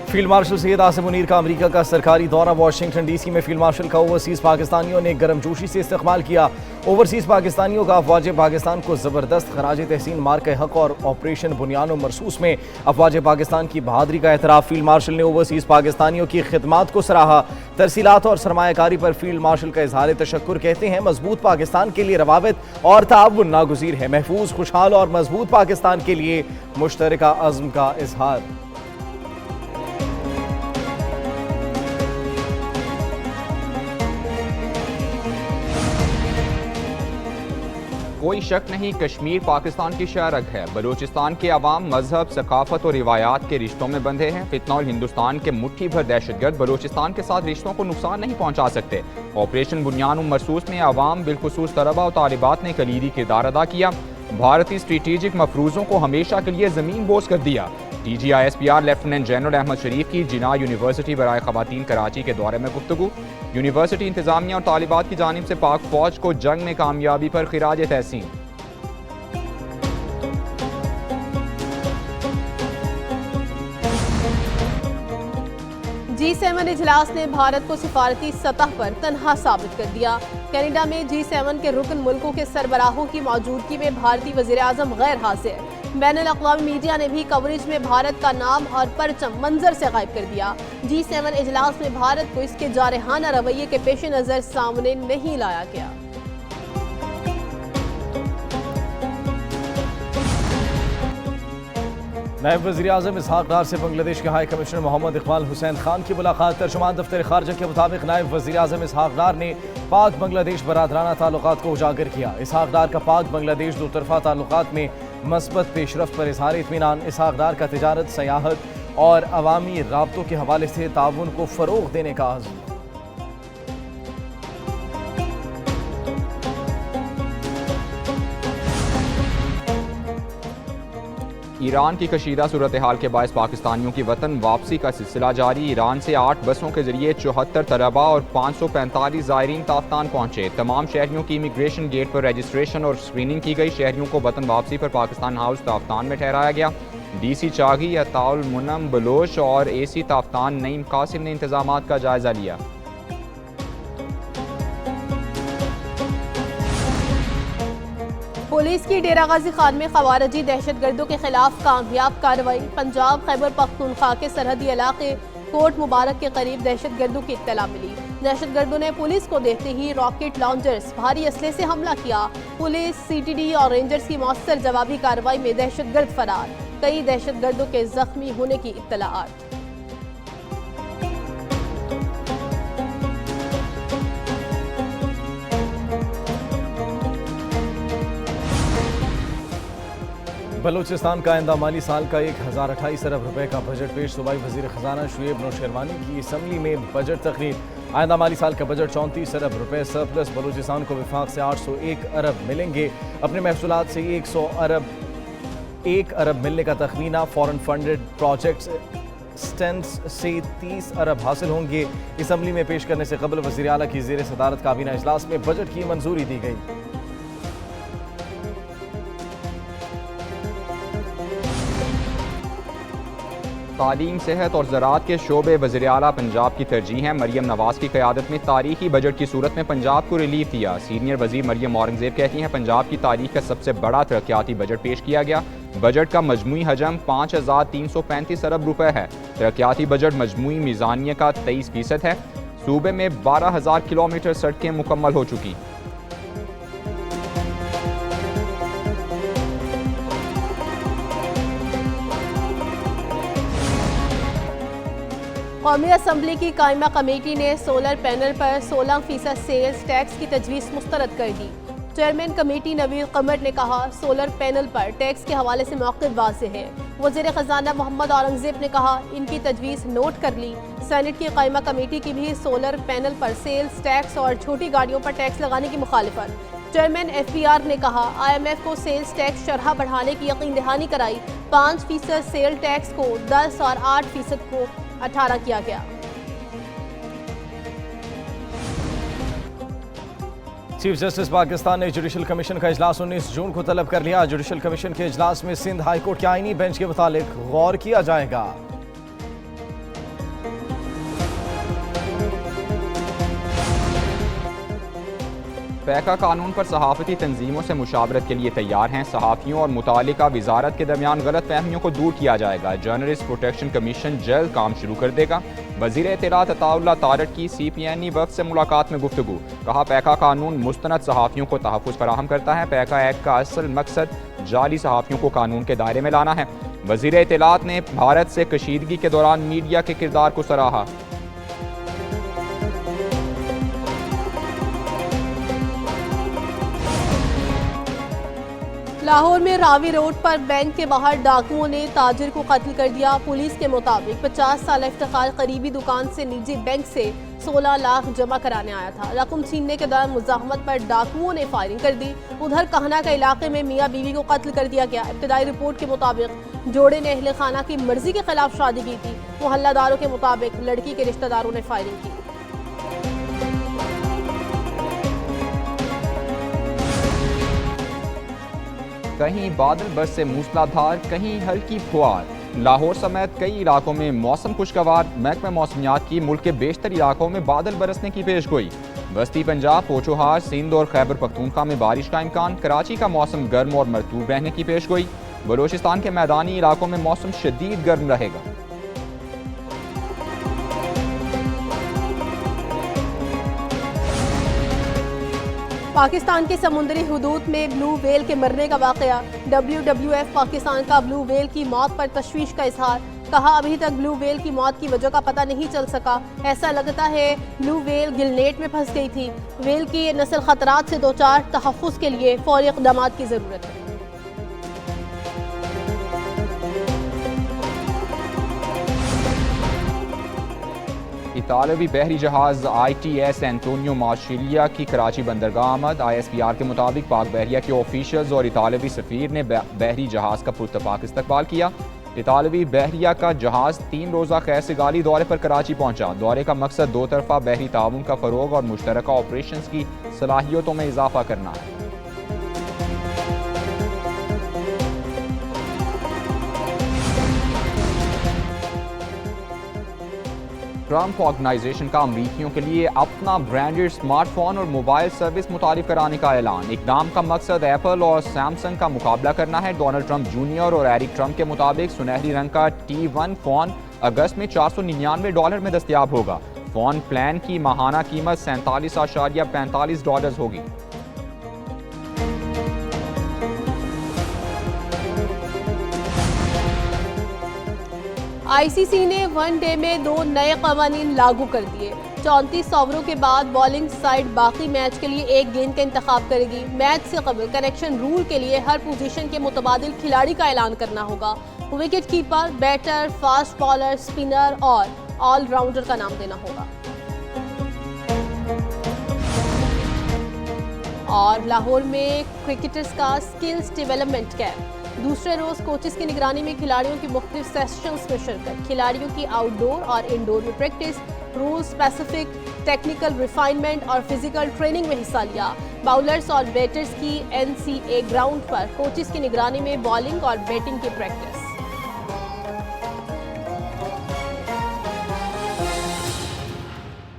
Field marshal Syed Asim Munir का America का सरकारी दौरा। वाशिंगटन डीसी में फील्ड मार्शल का ओवरसीज़ पाकिस्तानियों ने गर्मजोशी से इस्तकबाल किया। ओवरसीज़ पाकिस्तानियों का अफवाज पाकिस्तान को ज़बरदस्त खराज तहसीन मार्क हक और ऑपरेशन बुनियान मरसूस में अफवाज पाकिस्तान की बहादुरी का एतराफ़। फील्ड मार्शल ने ओवरसीज़ पाकिस्तानियों की खिदमात को सराहा। तरसीलात और सरमायाकारी पर फील्ड मार्शल का इजहार तशक्कुर। कहते हैं मजबूत पाकिस्तान के लिए रवाबित और ताउन नागुज़ीर है। महफूज, खुशहाल और मजबूत पाकिस्तान के लिए मुश्तरका अज़्म का इजहार। कोई शक नहीं, कश्मीर पाकिस्तान की शहरग है। बलूचिस्तान के अवाम मजहब, सकाफत और रिवायात के रिश्तों में बंधे हैं। फितना और हिंदुस्तान के मुट्ठी भर दहशतगर्द बलूचिस्तान के साथ रिश्तों को नुकसान नहीं पहुंचा सकते। ऑपरेशन बुनियान मरसूस में अवाम, बिलखुसूस तलबा और तालिबात ने कलीदी किरदार अदा किया। भारतीय स्ट्रेटेजिक मफरूजों को हमेशा के लिए जमीन बोझ कर दिया। DGISPR लेफ्टिनेंट जनरल अहमद शरीफ की जिना यूनिवर्सिटी बराए खवातीन कराची के दौरे में गुफ्तगू। यूनिवर्सिटी इंतजामिया और तालिबात की जानिब से पाक फौज को जंग में कामयाबी पर खिराज तहसीन। G7 इजलास ने भारत को सिफारती सतह पर तनहा साबित कर दिया। कनाडा में G7 के रुकन मुल्कों के सरबराहों की मौजूदगी में भारतीय वज़ीर आज़म गैर हाजिर। बैनुल-अक़वामी मीडिया ने भी कवरेज में भारत का नाम और परचम मंजर से गायब कर दिया। G7 इजलास में भारत को इसके जारहाना रवैये के पेश नज़र सामने नहीं लाया गया। नायब वज़ीर आज़म इसहाक़ डार से बांग्लादेश के हाई कमिश्नर मोहम्मद इकबाल हुसैन खान की मुलाकात। तर्जुमान दफ्तर खारजा के मुताबिक नायब वज़ीर आज़म इसहाक़ डार ने पाक बांग्लादेश बरादराना ताल्लुकात को उजागर किया। इसहाक़ डार का पाक बांग्लादेश दो तरफ़ा ताल्लुकात में मस्बत पेशरफ्त पर इज़हार इत्मीनान। इसहाक़ डार का तिजारत, सयाहत और अवामी राब्तों के हवाले से ताउन को फ़रोग़ देने का आज़म। ईरान की कशीदा सूरत हाल के बायस पाकिस्तानियों की वतन वापसी का सिलसिला जारी। ईरान से 8 बसों के जरिए 74 तलबा और 545 ज़ायरीन ताफ्तान पहुंचे। तमाम शहरियों की इमिग्रेशन गेट पर रजिस्ट्रेशन और स्क्रीनिंग की गई। शहरियों को वतन वापसी पर पाकिस्तान हाउस ताफ्तान में ठहराया गया। DC चागी, अताउल मुनम बलोच और AC ताफ्तान नईम कासिम ने इंतजामात का जायजा लिया। पुलिस की डेरा गाजी खान में खवारजी दहशतगर्दों के खिलाफ कामयाब कार्रवाई। पंजाब खैबर पख्तूनख्वा के सरहदी इलाके कोट मुबारक के करीब दहशतगर्दों की इत्तला मिली। दहशतगर्दों ने पुलिस को देखते ही रॉकेट लॉन्चर्स, भारी असले से हमला किया। पुलिस, CTD और रेंजर्स की मौसर जवाबी कार्रवाई में दहशतगर्द फरार। कई दहशतगर्दों के जख्मी होने की इत्तलाआत। बलूचिस्तान का आइंदा माली साल का 1028 अरब रुपए का बजट पेश। सूबाई वजीर खजाना शुएब नौशेरवानी की असम्बली में बजट तकरीर। आइंदा माली साल का बजट 34 अरब रुपए सरप्लस। बलूचिस्तान को विफाक से 801 अरब मिलेंगे। अपने महसूलात से 1 अरब मिलने का तखमीना। फॉरेन फंडेड प्रोजेक्ट्स स्टेंट्स से 30 अरब हासिल होंगे। असम्बली में पेश करने से कबल वज़ीर आला की ज़ेर सदारत काबीना इजलास में बजट की मंजूरी दी गई। तालीम, सेहत और ज़राअत के शोबे वज़ीर आला पंजाब की तरजीह हैं। मरियम नवाज़ की क़यादत में तारीखी बजट की सूरत में पंजाब को रिलीफ दिया। सीनियर वज़ीर मरियम औरंगज़ेब कहती हैं पंजाब की तारीख का सबसे बड़ा तरक्याती बजट पेश किया गया। बजट का मजमूई हजम 5335 अरब रुपए है। तरक्याती बजट मजमूई मीज़ानिया का 23% है। सूबे में 12,000 किलोमीटर सड़कें मुकम्मल हो चुकी। कौमी असम्बली की कायमा कमेटी ने सोलर पैनल पर 16% सेल्स टैक्स की तजवीज़ मुस्तरद कर दी। चेयरमैन कमेटी नवीर कमर ने कहा सोलर पैनल पर टैक्स के हवाले से मौक़िफ़ वाज़ेह है। वज़ीर ख़जाना मोहम्मद औरंगज़ेब ने कहा इनकी तजवीज़ नोट कर ली। सेनेट की कायमा कमेटी की भी सोलर पैनल पर सेल्स टैक्स और छोटी गाड़ियों पर टैक्स लगाने की मुखालिफत। चेयरमैन FPR ने कहा IMF को सेल्स टैक्स शरह बढ़ाने की यकीन दहानी कराई। 5% सेल टैक्स को 10 और 8% को 18 किया गया। चीफ जस्टिस पाकिस्तान ने जुडिशल कमीशन का इजलास 19 जून को तलब कर लिया। जुडिशल कमीशन के इजलास में सिंध हाई कोर्ट के आईनी बेंच के मुतालिक गौर किया जाएगा। पैका कानून पर सहाफ़ती तंजीमों से मुशावरत के लिए तैयार हैं। सहाफ़ियों और मुतालिका वजारत के दरमियान गलत फहमियों को दूर किया जाएगा। जर्नलिस्ट प्रोटेक्शन कमीशन जल्द काम शुरू कर देगा। वज़ीर इत्तलात अताउल्लाह तारड़ की CPNE वफ़द से मुलाकात में गुफ्तगू। कहा, पैका कानून मुस्तनद सहाफ़ियों को तहफ़्फ़ुज़ फराहम करता है। पैका एक्ट का असल मकसद जाली सहाफ़ियों को कानून के दायरे में लाना है। वज़ीर इत्तलात ने भारत से कशीदगी के दौरान मीडिया के किरदार को सराहा। लाहौर में रावी रोड पर बैंक के बाहर डाकुओं ने ताजिर को कत्ल कर दिया। पुलिस के मुताबिक 50 साल इफ्तिखार करीबी दुकान से निजी बैंक से 16 लाख जमा कराने आया था। रकम छीनने के दौरान मुजाहमत पर डाकुओं ने फायरिंग कर दी। उधर कहना के इलाके में मियाँ बीवी को कत्ल कर दिया गया। इब्तदाई रिपोर्ट के मुताबिक जोड़े ने अहले खाना की मर्जी के खिलाफ शादी की थी। मोहल्लादारों के मुताबिक लड़की के रिश्तेदारों ने फायरिंग की। कहीं बादल बरसे मूसलाधार, कहीं हल्की फुहार। लाहौर समेत कई इलाकों में मौसम खुशगवार। महकमा मौसमियात की मुल्क के बेशतर इलाकों में बादल बरसने की पेशगोई। वस्ती पंजाब, पोचोहार, सिंध और खैबर पख्तूनख्वा में बारिश का इम्कान। कराची का मौसम गर्म और मरतूब रहने की पेशगोई। बलोचिस्तान के मैदानी इलाकों में मौसम शदीद गर्म रहेगा। पाकिस्तान के समुद्री हुदूद में ब्लू व्हेल के मरने का वाकया। WWF पाकिस्तान का ब्लू व्हेल की मौत पर तशवीश का इजहार। कहा, अभी तक ब्लू व्हेल की मौत की वजह का पता नहीं चल सका। ऐसा लगता है ब्लू व्हेल गिलनेट में फंस गई थी। व्हेल की नस्ल खतरात से दो चार तहफ़्फ़ुज़ के लिए फौरी इक़दामात की ज़रूरत है। इतालवी बहरी जहाज ITS एंटोनियो मार्शिलिया की कराची बंदरगाह आमद। ISPR के मुताबिक पाक बहरिया के ऑफिशियल्स और इतालवी सफ़ीर ने बहरी जहाज का पुरतपाक इस्तकबाल किया। इतालवी बहरिया का जहाज 3 रोज़ा खैर सिगाली दौरे पर कराची पहुंचा। दौरे का मकसद दो तरफा बहरी ताउन का फ़रोग और मुश्तरका ऑपरेशंस की सलाहियतों में इजाफा करना है। ट्रम्प ऑर्गेनाइजेशन का अमरीकियों के लिए अपना ब्रांडेड स्मार्टफोन और मोबाइल सर्विस मुतारिफ कराने का ऐलान। इक़दाम का मकसद एप्पल और सैमसंग का मुकाबला करना है। डोनाल्ड ट्रंप जूनियर और एरिक ट्रंप के मुताबिक सुनहरी रंग का T1 फ़ोन अगस्त में $499 में दस्तयाब होगा। फ़ोन प्लान की माहाना कीमत $47.45 होगी। ICC ने वनडे में 2 नए कवानीन लागू कर दिए। 34 ओवरों के बाद बॉलिंग साइड बाकी मैच के लिए एक गेंद का इंतखाब करेगी। मैच से कबल कनेक्शन रूल के लिए हर पोजीशन के मुतबादिल खिलाड़ी का ऐलान करना होगा। Wicket keeper, batter, fast bowler, spinner और ऑलराउंडर का नाम देना होगा। और लाहौर में क्रिकेटर्स का स्किल्स डेवलपमेंट कैंप। दूसरे रोज कोचेस की निगरानी में खिलाड़ियों की मुख्तलिफ सेशंस में शिरकत। खिलाड़ियों की आउटडोर और इंडोर में practice, rule specific technical refinement और फिजिकल ट्रेनिंग में हिस्सा लिया। बाउलर्स और बैटर्स की NCA ग्राउंड पर कोचेस की निगरानी में बॉलिंग और बैटिंग की प्रैक्टिस।